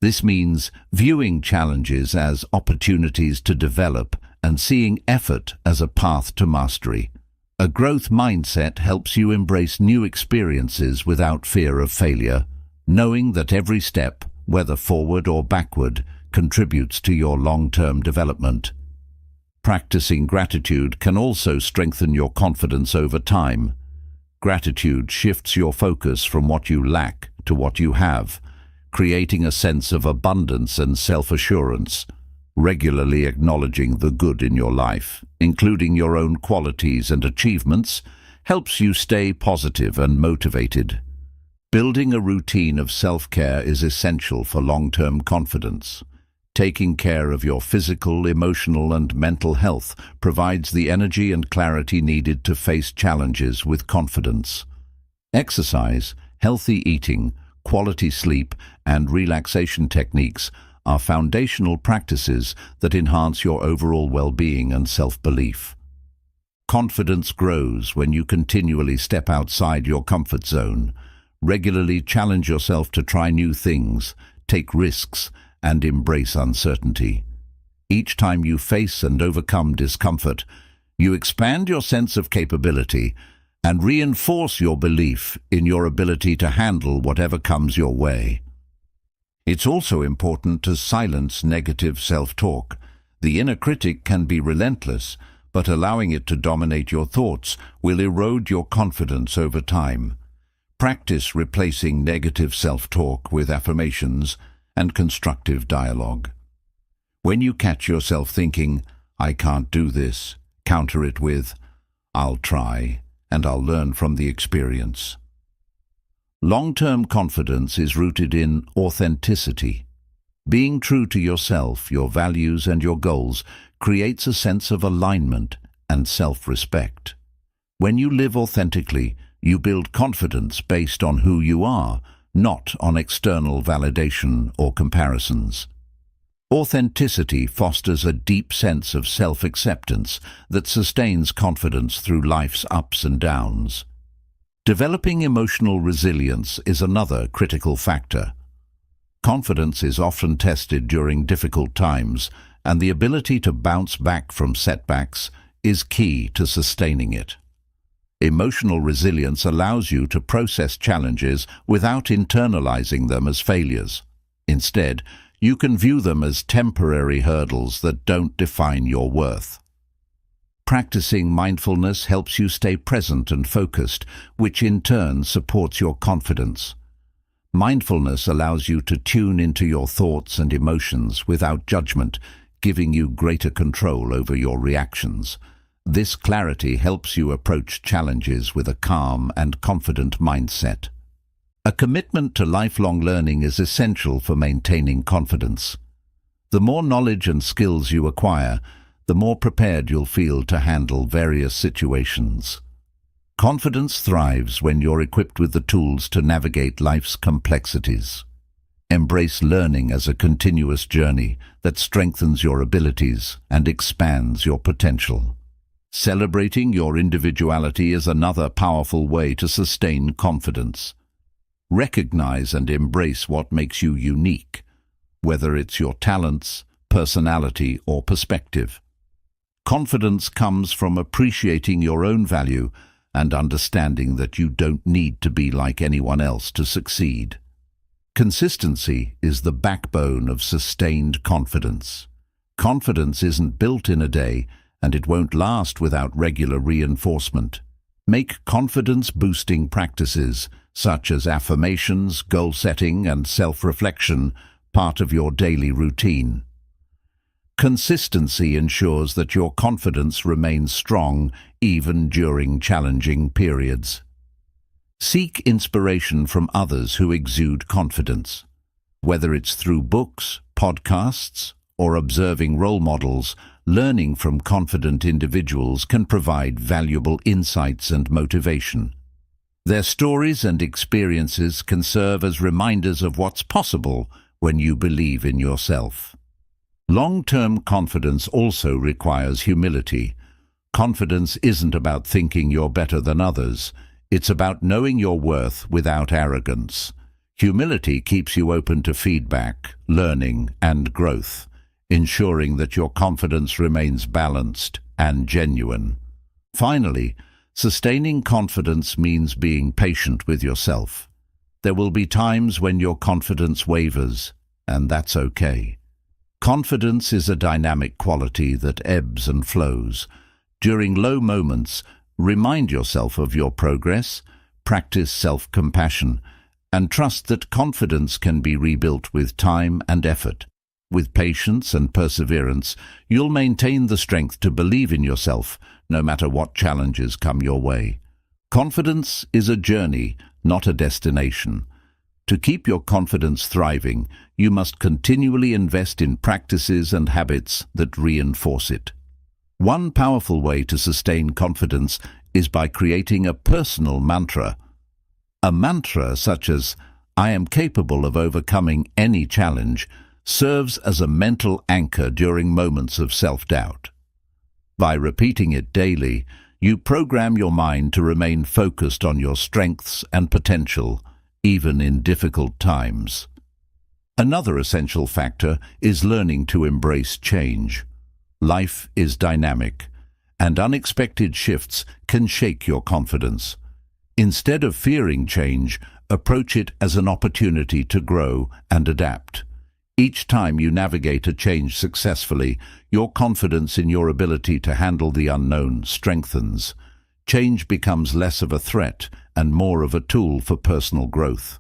This means viewing challenges as opportunities to develop and seeing effort as a path to mastery. A growth mindset helps you embrace new experiences without fear of failure, knowing that every step, whether forward or backward, contributes to your long-term development. Practicing gratitude can also strengthen your confidence over time. Gratitude shifts your focus from what you lack to what you have, creating a sense of abundance and self-assurance. Regularly acknowledging the good in your life, including your own qualities and achievements, helps you stay positive and motivated. Building a routine of self-care is essential for long-term confidence. Taking care of your physical, emotional, and mental health provides the energy and clarity needed to face challenges with confidence. Exercise, healthy eating, quality sleep, and relaxation techniques are foundational practices that enhance your overall well-being and self-belief. Confidence grows when you continually step outside your comfort zone. Regularly challenge yourself to try new things, take risks, and embrace uncertainty. Each time you face and overcome discomfort, you expand your sense of capability and reinforce your belief in your ability to handle whatever comes your way. It's also important to silence negative self-talk. The inner critic can be relentless, but allowing it to dominate your thoughts will erode your confidence over time. Practice replacing negative self-talk with affirmations and constructive dialogue. When you catch yourself thinking, "I can't do this," counter it with, "I'll try, and I'll learn from the experience." Long-term confidence is rooted in authenticity. Being true to yourself, your values, and your goals creates a sense of alignment and self-respect. When you live authentically, you build confidence based on who you are, not on external validation or comparisons. Authenticity fosters a deep sense of self-acceptance that sustains confidence through life's ups and downs. Developing emotional resilience is another critical factor. Confidence is often tested during difficult times, and the ability to bounce back from setbacks is key to sustaining it. Emotional resilience allows you to process challenges without internalizing them as failures. Instead, you can view them as temporary hurdles that don't define your worth. Practicing mindfulness helps you stay present and focused, which in turn supports your confidence. Mindfulness allows you to tune into your thoughts and emotions without judgment, giving you greater control over your reactions. This clarity helps you approach challenges with a calm and confident mindset. A commitment to lifelong learning is essential for maintaining confidence. The more knowledge and skills you acquire, the more prepared you'll feel to handle various situations. Confidence thrives when you're equipped with the tools to navigate life's complexities. Embrace learning as a continuous journey that strengthens your abilities and expands your potential. Celebrating your individuality is another powerful way to sustain confidence. Recognize and embrace what makes you unique, whether it's your talents, personality, or perspective. Confidence comes from appreciating your own value and understanding that you don't need to be like anyone else to succeed. Consistency is the backbone of sustained confidence. Confidence isn't built in a day, and it won't last without regular reinforcement. Make confidence-boosting practices, such as affirmations, goal setting, and self-reflection, part of your daily routine. Consistency ensures that your confidence remains strong even during challenging periods. Seek inspiration from others who exude confidence. Whether it's through books, podcasts, or observing role models, learning from confident individuals can provide valuable insights and motivation. Their stories and experiences can serve as reminders of what's possible when you believe in yourself. Long-term confidence also requires humility. Confidence isn't about thinking you're better than others. It's about knowing your worth without arrogance. Humility keeps you open to feedback, learning, and growth, ensuring that your confidence remains balanced and genuine. Finally, sustaining confidence means being patient with yourself. There will be times when your confidence wavers, and that's okay. Confidence is a dynamic quality that ebbs and flows. During low moments, remind yourself of your progress, practice self-compassion, and trust that confidence can be rebuilt with time and effort. With patience and perseverance, you'll maintain the strength to believe in yourself, no matter what challenges come your way. Confidence is a journey, not a destination. To keep your confidence thriving, you must continually invest in practices and habits that reinforce it. One powerful way to sustain confidence is by creating a personal mantra. A mantra such as, "I am capable of overcoming any challenge," serves as a mental anchor during moments of self-doubt. By repeating it daily, you program your mind to remain focused on your strengths and potential, even in difficult times. Another essential factor is learning to embrace change. Life is dynamic, and unexpected shifts can shake your confidence. Instead of fearing change, approach it as an opportunity to grow and adapt. Each time you navigate a change successfully, your confidence in your ability to handle the unknown strengthens. Change becomes less of a threat and more of a tool for personal growth.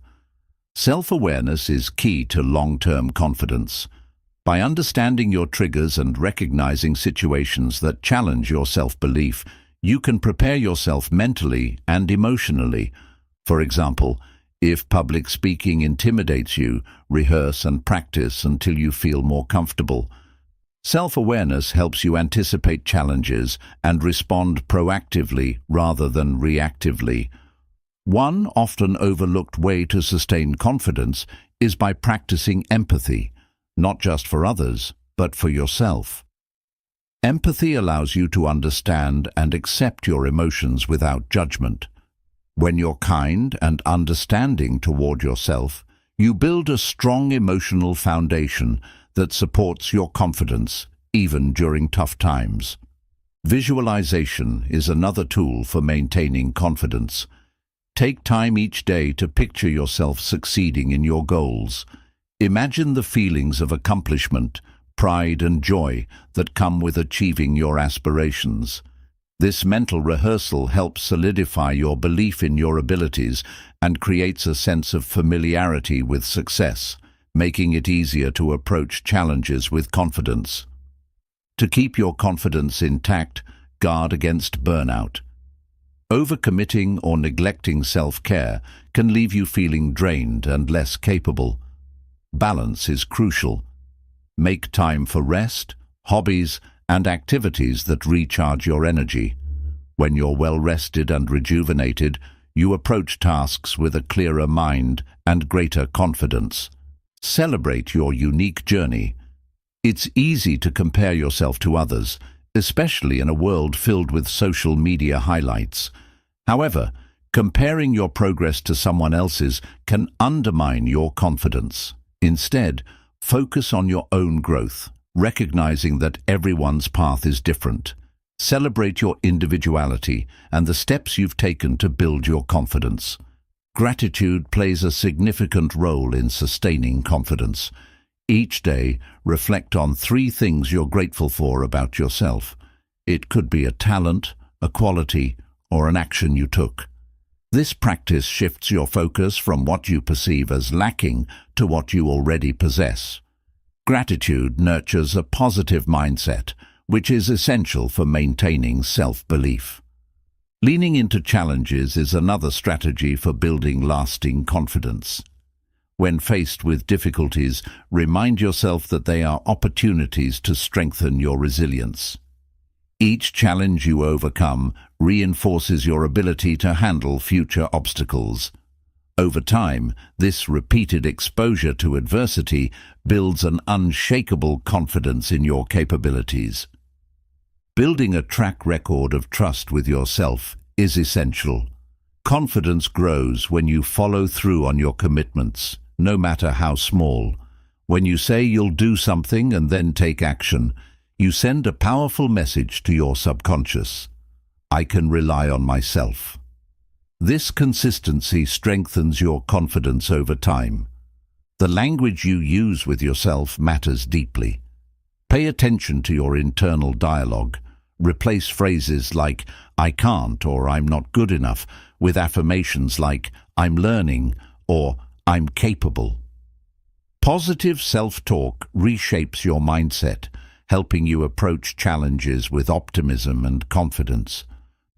Self-awareness is key to long-term confidence. By understanding your triggers and recognizing situations that challenge your self-belief, you can prepare yourself mentally and emotionally. For example, if public speaking intimidates you, rehearse and practice until you feel more comfortable. Self-awareness helps you anticipate challenges and respond proactively rather than reactively. One often overlooked way to sustain confidence is by practicing empathy, not just for others, but for yourself. Empathy allows you to understand and accept your emotions without judgment. When you're kind and understanding toward yourself, you build a strong emotional foundation that supports your confidence, even during tough times. Visualization is another tool for maintaining confidence. Take time each day to picture yourself succeeding in your goals. Imagine the feelings of accomplishment, pride and joy that come with achieving your aspirations. This mental rehearsal helps solidify your belief in your abilities and creates a sense of familiarity with success, making it easier to approach challenges with confidence. To keep your confidence intact, guard against burnout. Overcommitting or neglecting self-care can leave you feeling drained and less capable. Balance is crucial. Make time for rest, hobbies, and activities that recharge your energy. When you're well rested and rejuvenated, you approach tasks with a clearer mind and greater confidence. Celebrate your unique journey. It's easy to compare yourself to others, especially in a world filled with social media highlights. However, comparing your progress to someone else's can undermine your confidence. Instead, focus on your own growth, recognizing that everyone's path is different. Celebrate your individuality and the steps you've taken to build your confidence. Gratitude plays a significant role in sustaining confidence. Each day, reflect on 3 things you're grateful for about yourself. It could be a talent, a quality, or an action you took. This practice shifts your focus from what you perceive as lacking to what you already possess. Gratitude nurtures a positive mindset, which is essential for maintaining self-belief. Leaning into challenges is another strategy for building lasting confidence. When faced with difficulties, remind yourself that they are opportunities to strengthen your resilience. Each challenge you overcome reinforces your ability to handle future obstacles. Over time, this repeated exposure to adversity builds an unshakable confidence in your capabilities. Building a track record of trust with yourself is essential. Confidence grows when you follow through on your commitments, no matter how small. When you say you'll do something and then take action, you send a powerful message to your subconscious. I can rely on myself. This consistency strengthens your confidence over time. The language you use with yourself matters deeply. Pay attention to your internal dialogue. Replace phrases like, I can't or I'm not good enough, with affirmations like, I'm learning or I'm capable. Positive self-talk reshapes your mindset, helping you approach challenges with optimism and confidence.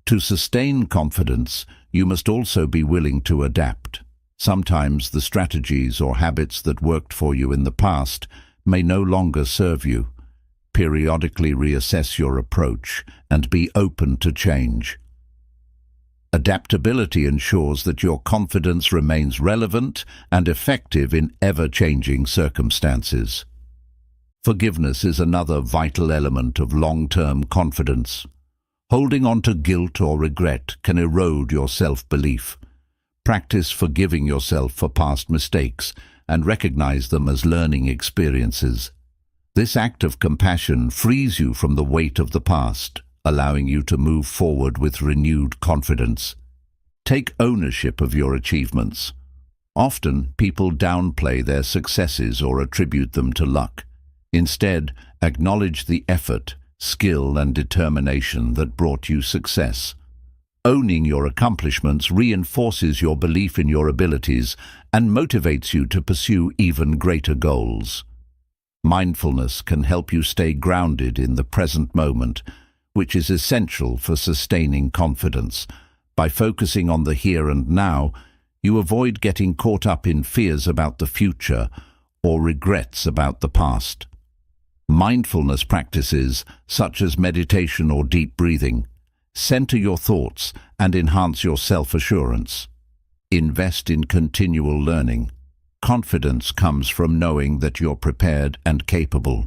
To sustain confidence, you must also be willing to adapt. Sometimes the strategies or habits that worked for you in the past may no longer serve you. Periodically reassess your approach and be open to change. Adaptability ensures that your confidence remains relevant and effective in ever-changing circumstances. Forgiveness is another vital element of long-term confidence. Holding on to guilt or regret can erode your self-belief. Practice forgiving yourself for past mistakes and recognize them as learning experiences. This act of compassion frees you from the weight of the past, allowing you to move forward with renewed confidence. Take ownership of your achievements. Often, people downplay their successes or attribute them to luck. Instead, acknowledge the effort, skill, and determination that brought you success. Owning your accomplishments reinforces your belief in your abilities and motivates you to pursue even greater goals. Mindfulness can help you stay grounded in the present moment, which is essential for sustaining confidence. By focusing on the here and now, you avoid getting caught up in fears about the future or regrets about the past. Mindfulness practices, such as meditation or deep breathing, center your thoughts and enhance your self-assurance. Invest in continual learning. Confidence comes from knowing that you're prepared and capable.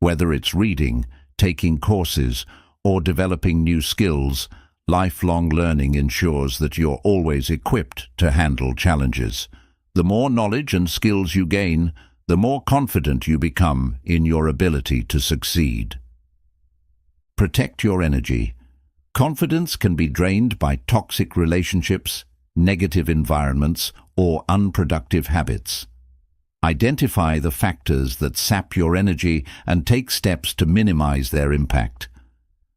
Whether it's reading, taking courses, or developing new skills, lifelong learning ensures that you're always equipped to handle challenges. The more knowledge and skills you gain, the more confident you become in your ability to succeed. Protect your energy. Confidence can be drained by toxic relationships, negative environments, or unproductive habits. Identify the factors that sap your energy and take steps to minimize their impact.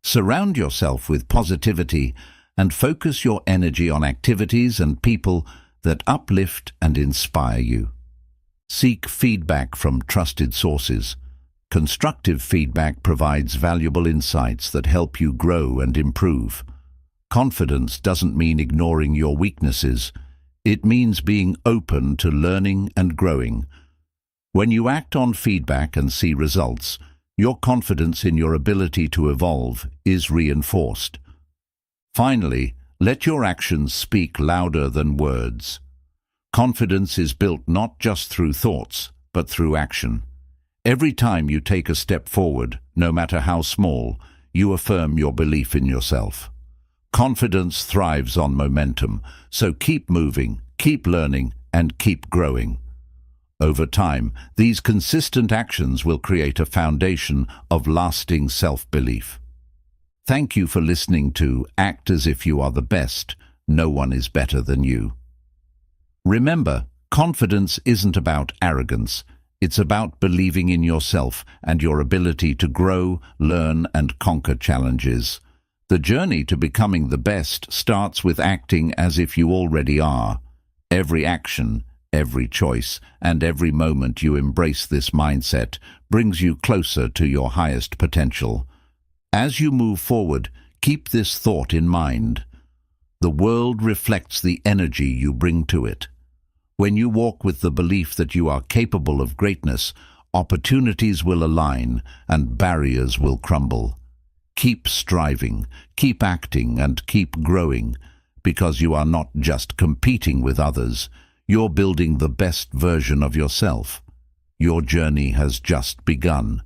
Surround yourself with positivity and focus your energy on activities and people that uplift and inspire you. Seek feedback from trusted sources. Constructive feedback provides valuable insights that help you grow and improve. Confidence doesn't mean ignoring your weaknesses. It means being open to learning and growing. When you act on feedback and see results, your confidence in your ability to evolve is reinforced. Finally, let your actions speak louder than words. Confidence is built not just through thoughts, but through action. Every time you take a step forward, no matter how small, you affirm your belief in yourself. Confidence thrives on momentum, so keep moving, keep learning, and keep growing. Over time, these consistent actions will create a foundation of lasting self-belief. Thank you for listening to Act as if you are the best. No one is better than you. Remember, confidence isn't about arrogance. It's about believing in yourself and your ability to grow, learn, and conquer challenges. The journey to becoming the best starts with acting as if you already are. Every action, every choice, and every moment you embrace this mindset brings you closer to your highest potential. As you move forward, keep this thought in mind. The world reflects the energy you bring to it. When you walk with the belief that you are capable of greatness, opportunities will align and barriers will crumble. Keep striving, keep acting, and keep growing, because you are not just competing with others, you're building the best version of yourself. Your journey has just begun.